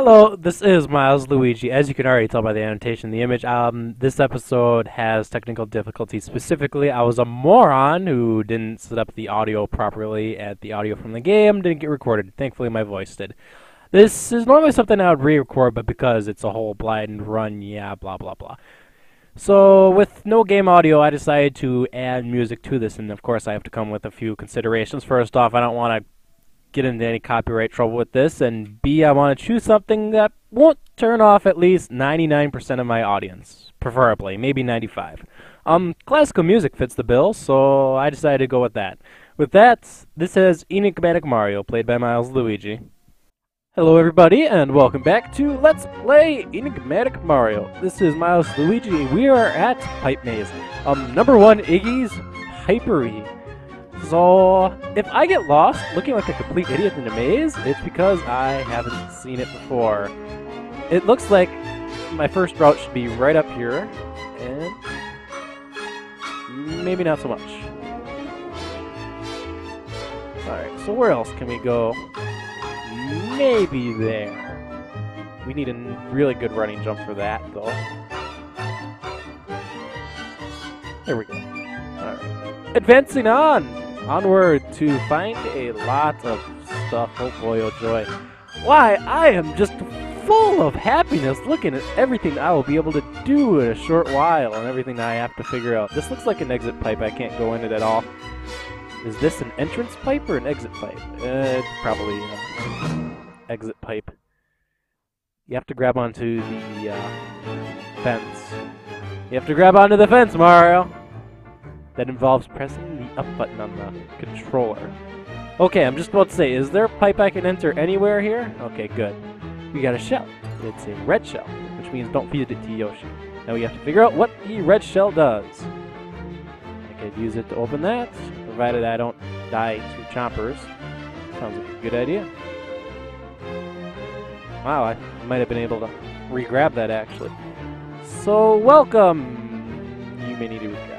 Hello, this is Milesluigi. As you can already tell by the annotation, the image, this episode has technical difficulties. Specifically, I was a moron who didn't set up the audio properly, and the audio from the game didn't get recorded. Thankfully, my voice did. This is normally something I would re-record, but because it's a whole blind run, yeah, blah, blah, blah. So, with no game audio, I decided to add music to this, and of course I have to come with a few considerations. First off, I don't want to get into any copyright trouble with this, and B, I want to choose something that won't turn off at least 99% of my audience, preferably, maybe 95. Classical music fits the bill, so I decided to go with that. With that, this is Enigmatic Mario, played by Milesluigi. Hello everybody, and welcome back to Let's Play Enigmatic Mario. This is Milesluigi, we are at Pipe Maze. Number 1, Iggy's Pipery. So, if I get lost looking like a complete idiot in a maze, it's because I haven't seen it before. It looks like my first route should be right up here, and maybe not so much. Alright, so where else can we go? Maybe there. We need a really good running jump for that, though. There we go. Alright. Advancing on! Onward to find a lot of stuff. Oh boy, oh joy. Why, I am just full of happiness looking at everything I will be able to do in a short while and everything I have to figure out. This looks like an exit pipe. I can't go in it at all. Is this an entrance pipe or an exit pipe? Probably exit pipe. You have to grab onto the fence. You have to grab onto the fence, Mario! That involves pressing the up button on the controller. Okay, I'm just about to say, is there a pipe I can enter anywhere here? Okay, good. We got a shell. It's a red shell, which means don't feed it to Yoshi. Now we have to figure out what the red shell does. I could use it to open that, provided I don't die to chompers. Sounds like a good idea. Wow, I might have been able to re-grab that, actually. So, welcome! You may need to re-grab that.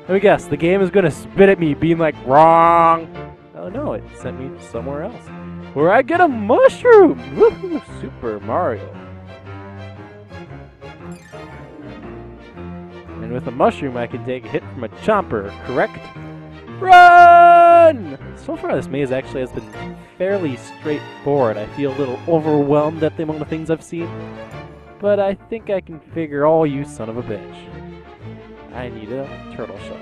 Let me guess, the game is going to spit at me, being like, wrong! Oh no, it sent me somewhere else. Where I get a mushroom! Woohoo! Super Mario. And with a mushroom, I can take a hit from a chomper, correct? Run! So far, this maze actually has been fairly straightforward. I feel a little overwhelmed at the amount of things I've seen. But I think I can figure, oh, you son of a bitch. I need a turtle shell.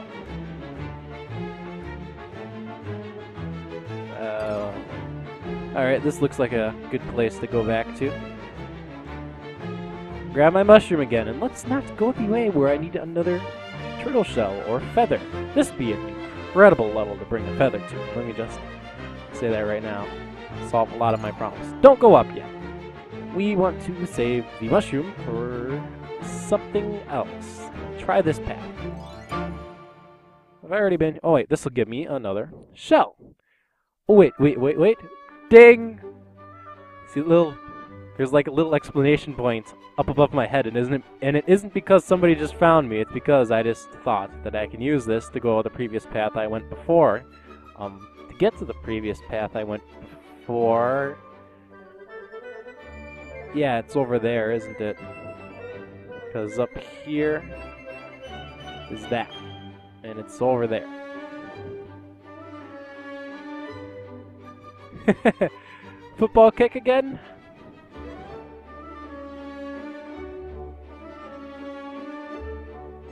Alright, this looks like a good place to go back to. Grab my mushroom again, and let's not go the way where I need another turtle shell or feather. This would be an incredible level to bring a feather to. Let me just say that right now. Solve a lot of my problems. Don't go up yet. We want to save the mushroom for something else. Try this path. Have I already been? Oh wait, this will give me another shell. Oh wait. Ding! See, there's like a little exclamation point up above my head, and it isn't because somebody just found me. It's because I just thought that I can use this to go the previous path I went before. To get to the previous path I went before. Yeah, it's over there, isn't it? Because up here is that, and it's over there. Football kick again?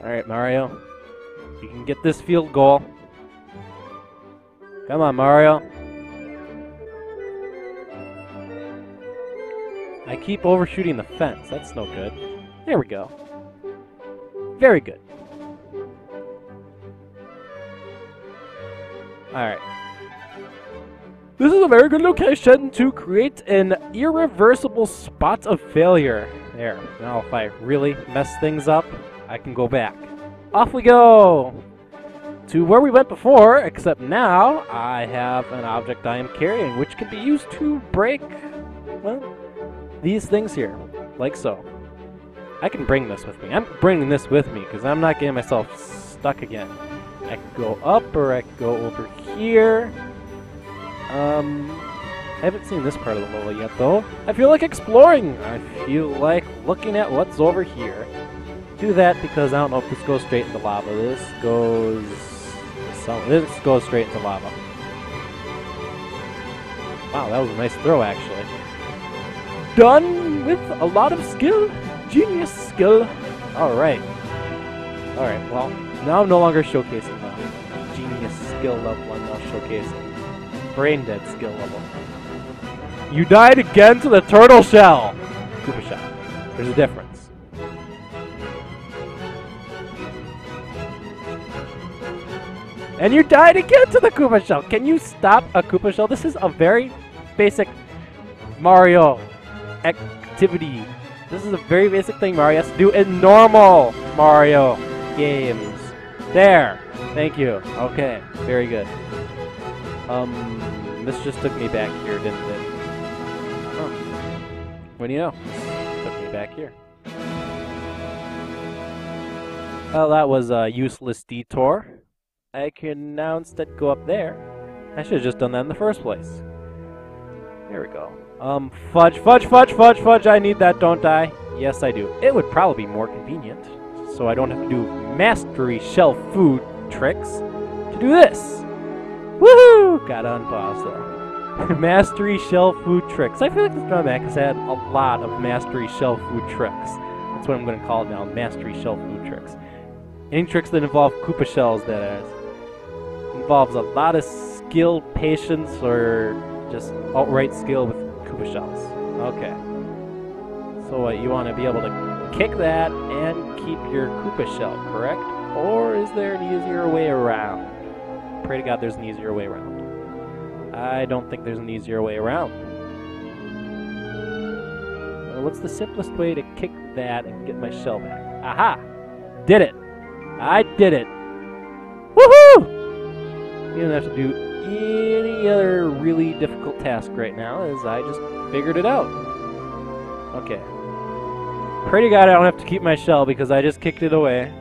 Alright, Mario. You can get this field goal. Come on, Mario. I keep overshooting the fence. That's no good. There we go. Very good. Alright. This is a very good location to create an irreversible spot of failure. There. Now if I really mess things up, I can go back. Off we go! To where we went before, except now I have an object I am carrying, which can be used to break, well, these things here. Like so. I can bring this with me. I'm bringing this with me, because I'm not getting myself stuck again. I can go up, or I can go over here. I haven't seen this part of the level yet, though. I feel like exploring! I feel like looking at what's over here. Do that because I don't know if this goes straight into lava. This goes straight into lava. Wow, that was a nice throw, actually. Done with a lot of skill. Genius skill. Alright. Alright, well, now I'm no longer showcasing the genius skill level. I'm now showcasing brain dead skill level. You died again to the turtle shell! Koopa shell. There's a difference. And you died again to the Koopa shell! Can you stop a Koopa shell? This is a very basic Mario activity. This is a very basic thing Mario has to do in normal Mario games. There! Thank you. Okay, very good. This just took me back here, didn't it? Oh. What do you know? This took me back here. Well, that was a useless detour. I can now instead go up there. I should have just done that in the first place. There we go. Fudge, I need that, don't I? Yes, I do. It would probably be more convenient, so I don't have to do mastery shell food tricks to do this. Woohoo! Got on pause there. Mastery shell food tricks. I feel like this drawback has had a lot of mastery shell food tricks. That's what I'm going to call it now, mastery shell food tricks. Any tricks that involve Koopa shells, that is. Involves a lot of skill, patience, or just outright skill with Koopa shells. Okay. So what, you want to be able to kick that and keep your Koopa shell, correct? Or is there an easier way around? Pray to God there's an easier way around. I don't think there's an easier way around. Well, what's the simplest way to kick that and get my shell back? Aha! Did it! I did it! Woohoo! You don't have to do any other really difficult task right now, as I just figured it out. Okay. Pray to God I don't have to keep my shell because I just kicked it away.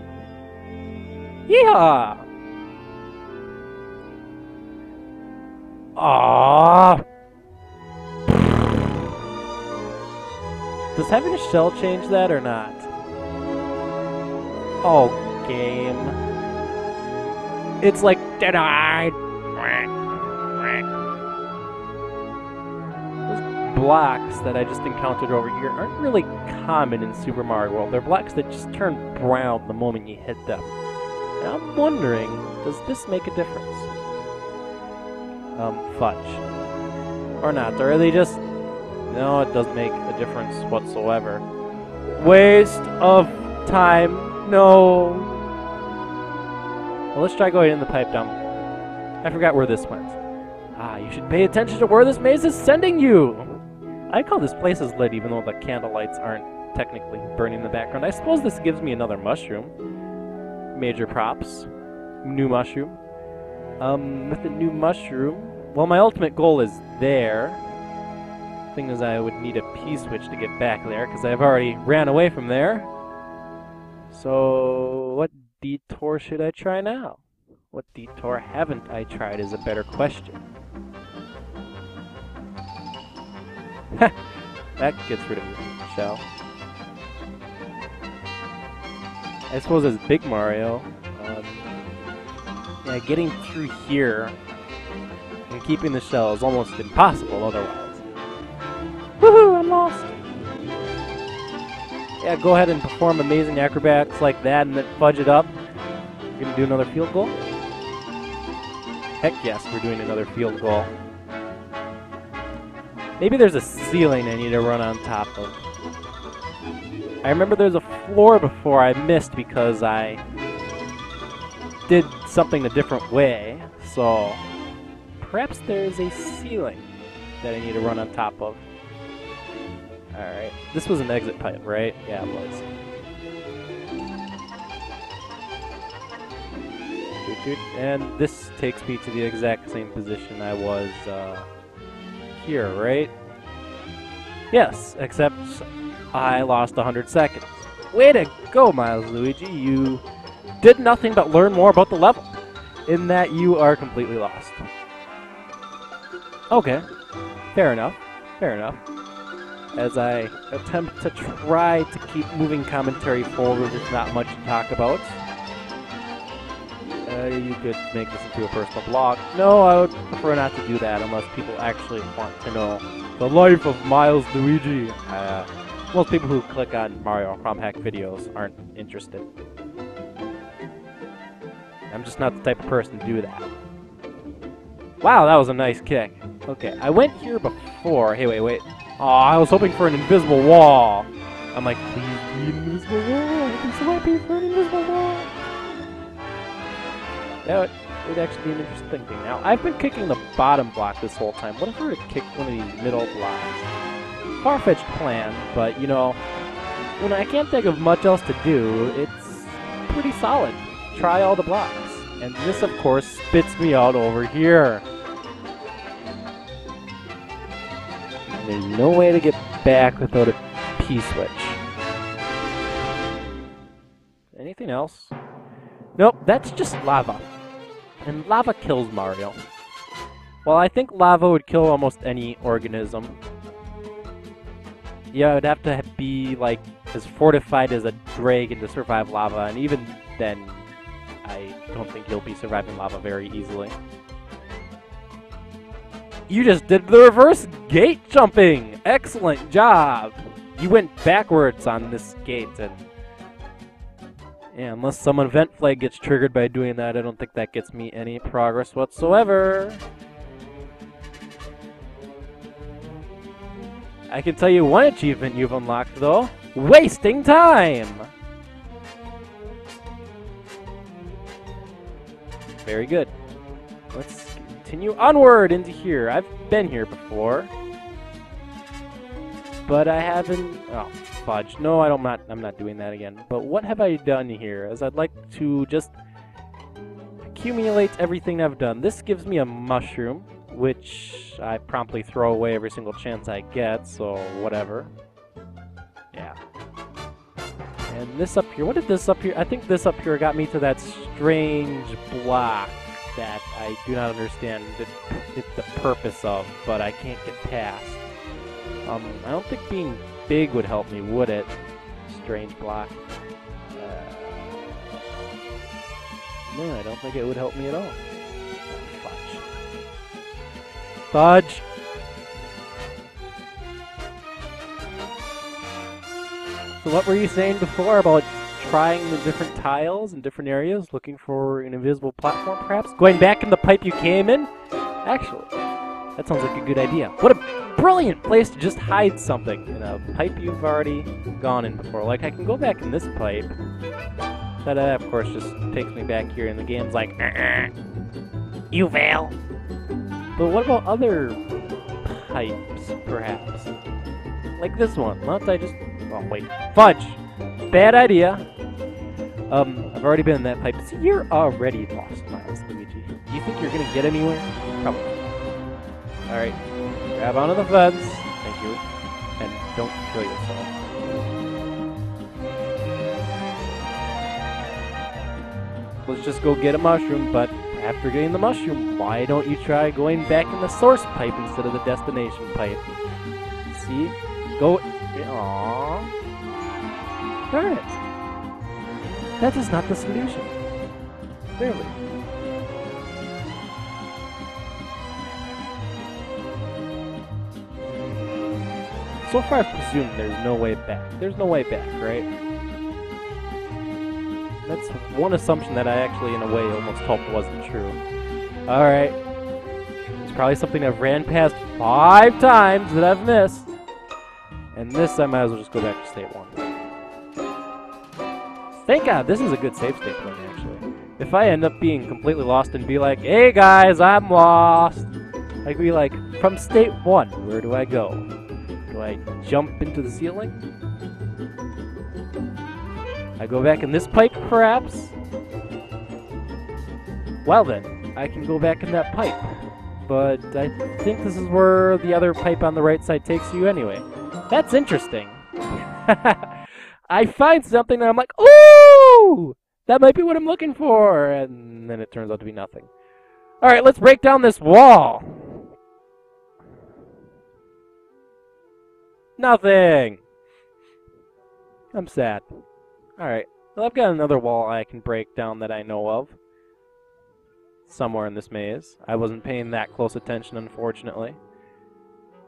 Yeehaw! Aww! Does having a shell change that or not? Oh, game. It's like denied. Those blocks that I just encountered over here aren't really common in Super Mario World. They're blocks that just turn brown the moment you hit them. And I'm wondering, does this make a difference? Fudge. Or not, or are they just... No, it doesn't make a difference whatsoever. Waste of time. No. Well, let's try going in the pipe down. I forgot where this went. Ah, you should pay attention to where this maze is sending you! I call this place is lit even though the candle lights aren't technically burning in the background. I suppose this gives me another mushroom. Major props. New mushroom. With the new mushroom... Well, my ultimate goal is there. Thing is, I would need a P-switch to get back there, because I've already ran away from there. So, what detour should I try now? What detour haven't I tried is a better question. That gets rid of the shell. I suppose as Big Mario, yeah, getting through here and keeping the shell is almost impossible otherwise. Woohoo! I'm lost! Yeah, go ahead and perform amazing acrobatics like that and then fudge it up. You're gonna do another field goal? Heck yes, we're doing another field goal. Maybe there's a ceiling I need to run on top of. I remember there's a floor before I missed because I did something a different way, so perhaps there's a ceiling that I need to run on top of. Alright, this was an exit pipe, right? Yeah, it was. And this takes me to the exact same position I was here, right? Yes, except I lost 100 seconds. Way to go, Milesluigi. You did nothing but learn more about the level, in that you are completely lost. Okay. Fair enough. Fair enough. As I attempt to try to keep moving commentary forward with not much to talk about. You could make this into a personal blog. No, I would prefer not to do that unless people actually want to know the life of Milesluigi. Most people who click on Mario ROM hack videos aren't interested. I'm just not the type of person to do that. Wow, that was a nice kick. Okay, I went here before. Hey, wait. Oh, I was hoping for an invisible wall. I'm like, please be an invisible wall. I'd be so happy for an invisible wall. That would actually be an interesting thing. Now, I've been kicking the bottom block this whole time. What if I were to kick one of these middle blocks? Far-fetched plan, but, you know, when I can't think of much else to do, it's pretty solid. Try all the blocks. And this, of course, spits me out over here. There's no way to get back without a P-switch. Anything else? Nope, that's just lava. And lava kills Mario. Well, I think lava would kill almost any organism. Yeah, it would have to be, like, as fortified as a dragon to survive lava, and even then, I don't think you'll be surviving lava very easily. You just did the reverse gate jumping! Excellent job! You went backwards on this gate, and... yeah, unless some event flag gets triggered by doing that, I don't think that gets me any progress whatsoever. I can tell you one achievement you've unlocked, though. Wasting time! Very good. Let's continue onward into here. I've been here before. But I haven't... oh, fudge. No, I'm not doing that again. But what have I done here? As I'd like to just accumulate everything I've done. This gives me a mushroom, which I promptly throw away every single chance I get, so whatever. Yeah. And this up here, what did this up here? I think this up here got me to that strange block that I do not understand the purpose of, but I can't get past. I don't think being big would help me, would it? Strange block. No, I don't think it would help me at all. Oh, fudge. Fudge! So what were you saying before about trying the different tiles in different areas, looking for an invisible platform perhaps? Going back in the pipe you came in? Actually, that sounds like a good idea. What a brilliant place to just hide something in a pipe you've already gone in before. Like, I can go back in this pipe. That, of course, just takes me back here, and the game's like, you fail. But what about other pipes, perhaps? Like this one. Why don't I just... oh, wait. Fudge! Bad idea. I've already been in that pipe. See, you're already lost, Milesluigi. Do you think you're gonna get anywhere? Probably. Alright. Grab onto the fence. Thank you. And don't kill yourself. Let's just go get a mushroom, but after getting the mushroom, why don't you try going back in the source pipe instead of the destination pipe? See? Go... aww. Darn it. That is not the solution. Clearly. So far I've presumed there's no way back. There's no way back, right? That's one assumption that I actually, in a way, almost hoped wasn't true. Alright. It's probably something I've ran past 5 times that I've missed. And this I might as well just go back to state 1. Thank God, this is a good save state point, actually. If I end up being completely lost and be like, hey guys, I'm lost! I'd be like, from state 1, where do I go? Do I jump into the ceiling? I go back in this pipe, perhaps? Well then, I can go back in that pipe. But I think this is where the other pipe on the right side takes you anyway. That's interesting. I find something and I'm like, ooh! That might be what I'm looking for! And then it turns out to be nothing. Alright, let's break down this wall! Nothing! I'm sad. Alright. Well, I've got another wall I can break down that I know of. Somewhere in this maze. I wasn't paying that close attention, unfortunately.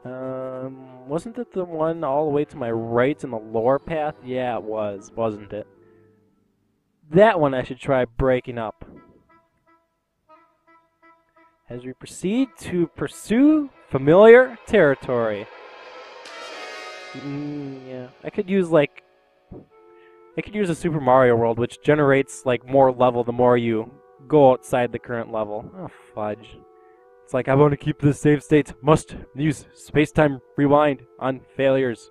Wasn't it the one all the way to my right in the lower path? Yeah, it was, wasn't it? That one I should try breaking up. As we proceed to pursue familiar territory. Yeah, I could use a Super Mario World, which generates like more level the more you go outside the current level. Oh, fudge. It's like, I want to keep this save state. Must use space-time rewind on failures.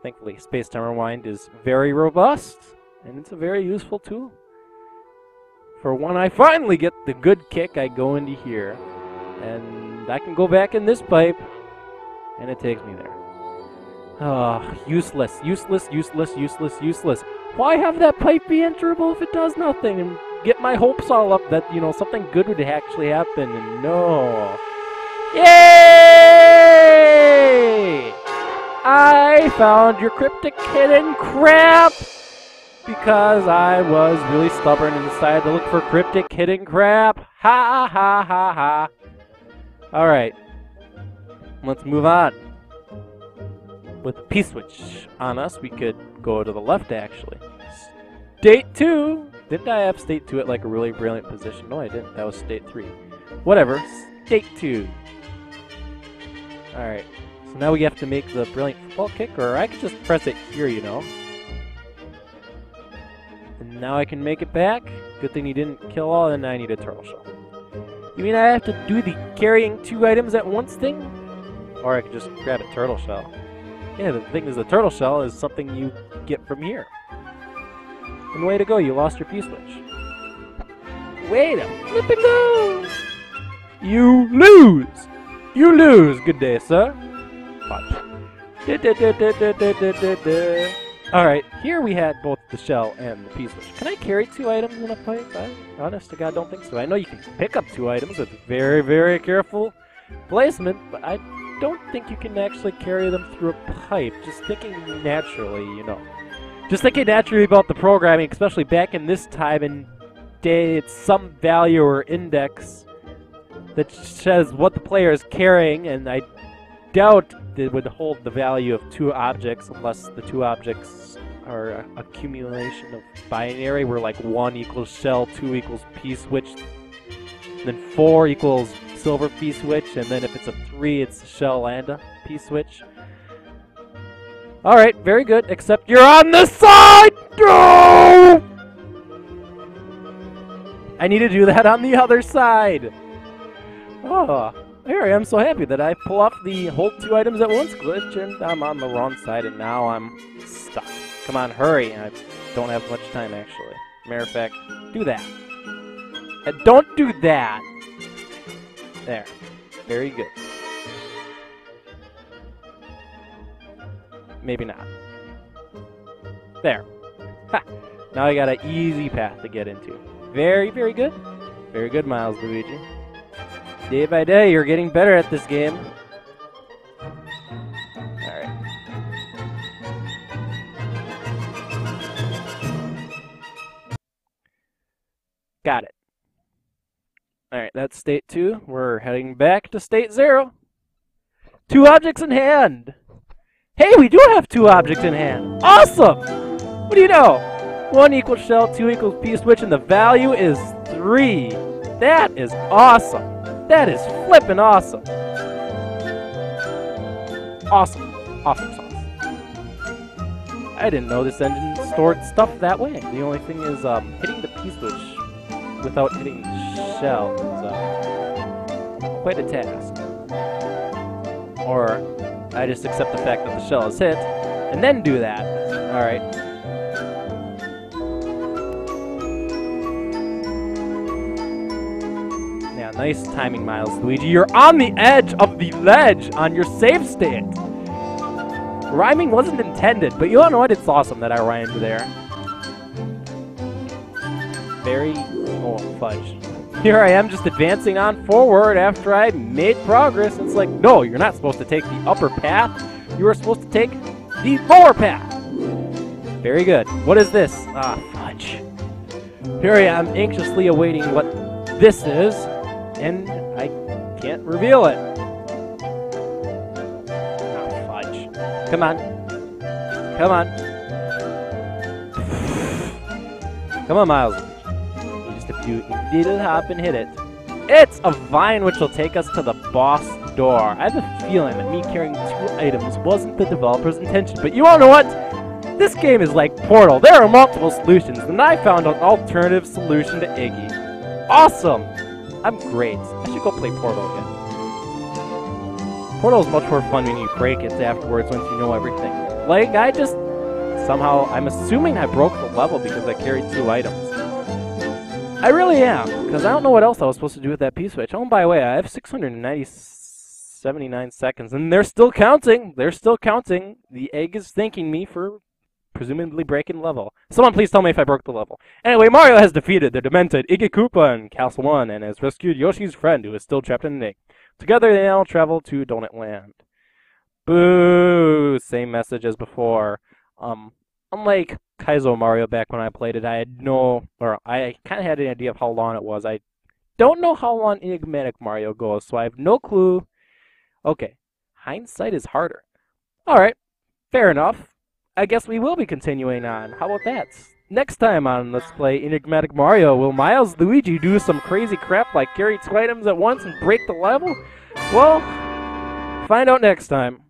Thankfully, space-time rewind is very robust, and it's a very useful tool. For when I finally get the good kick, I go into here, and I can go back in this pipe, and it takes me there. Oh, useless, useless, useless, useless, useless. Why have that pipe be enterable if it does nothing? And get my hopes all up that, you know, something good would actually happen, and no. Yay! I found your cryptic hidden crap! Because I was really stubborn and decided to look for cryptic hidden crap. Ha ha ha ha. Alright. Let's move on. With the P-switch on us, we could go to the left, actually. State 2! Didn't I have State 2 at like a really brilliant position? No, I didn't. That was State 3. Whatever. State 2. Alright. So now we have to make the brilliant football kick, or I could just press it here, you know. And now I can make it back. Good thing you didn't kill all, and I need a turtle shell. You mean I have to do the carrying 2 items at once thing? Or I could just grab a turtle shell. Yeah, the thing is, the turtle shell is something you get from here. And way to go, you lost your P-switch. Way to flip and go! You lose! You lose! Good day, sir. Watch. Alright, here we had both the shell and the P-switch. Can I carry 2 items in a pipe? I, honest to God, don't think so. I know you can pick up 2 items with very, very careful placement, but I don't think you can actually carry them through a pipe. Just thinking naturally, you know. Just thinking naturally about the programming, especially back in this time and day, it's some value or index that says what the player is carrying, and I doubt it would hold the value of 2 objects unless the 2 objects are an accumulation of binary, where like 1 equals shell, 2 equals P-switch, then 4 equals silver P-switch, and then if it's a 3, it's a shell and a P-switch. Alright, very good, except you're on the side! No! I need to do that on the other side! Oh, here I am so happy that I pull off the hold 2 items at once glitch, and I'm on the wrong side, and now I'm stuck. Come on, hurry. I don't have much time, actually. Matter of fact, do that. And don't do that! There. Very good. Maybe not. There. Ha! Now I got an easy path to get into. Very, very good. Very good, Milesluigi. Day by day, you're getting better at this game. Alright. Got it. Alright, that's state 2. We're heading back to state 0. 2 objects in hand! Hey, we do have 2 objects in hand! Awesome! What do you know? 1 equals shell, 2 equals P-switch, and the value is 3. That is awesome! That is flippin' awesome! Awesome. Awesome sauce. I didn't know this engine stored stuff that way. The only thing is hitting the P-switch without hitting shell is quite a task. Or I just accept the fact that the shell is hit, and then do that. Alright. Yeah, nice timing, Milesluigi. You're on the edge of the ledge on your save state. Rhyming wasn't intended, but you all know what? It's awesome that I rhymed there. Very... oh, fudge. Here I am just advancing on forward after I made progress. It's like, no, you're not supposed to take the upper path. You are supposed to take the lower path. Very good. What is this? Ah, fudge. Here I am, anxiously awaiting what this is, and I can't reveal it. Ah, fudge. Come on. Come on. Come on, Miles. Just a few little hop and hit it. It's a vine which will take us to the boss door. I have a feeling that me carrying 2 items wasn't the developer's intention, but you wanna know what? This game is like Portal. There are multiple solutions, and I found an alternative solution to Iggy. Awesome! I'm great. I should go play Portal again. Portal is much more fun when you break it afterwards once you know everything. Like, somehow, I'm assuming I broke the level because I carried 2 items. I really am, because I don't know what else I was supposed to do with that P-switch. Oh, and by the way, I have 679 seconds, and they're still counting. They're still counting. The egg is thanking me for presumably breaking the level. Someone please tell me if I broke the level. Anyway, Mario has defeated the demented Iggy Koopa in Castle 1 and has rescued Yoshi's friend who is still trapped in an egg. Together they now travel to Donut Land. Boo! Same message as before. Unlike Kaizo Mario back when I played it, I kind of had an idea of how long it was. I don't know how long Enigmatic Mario goes, so I have no clue. Okay, hindsight is harder. Alright, fair enough. I guess we will be continuing on. How about that? Next time on Let's Play Enigmatic Mario, will Milesluigi do some crazy crap like carry 2 items at once and break the level? Well, find out next time.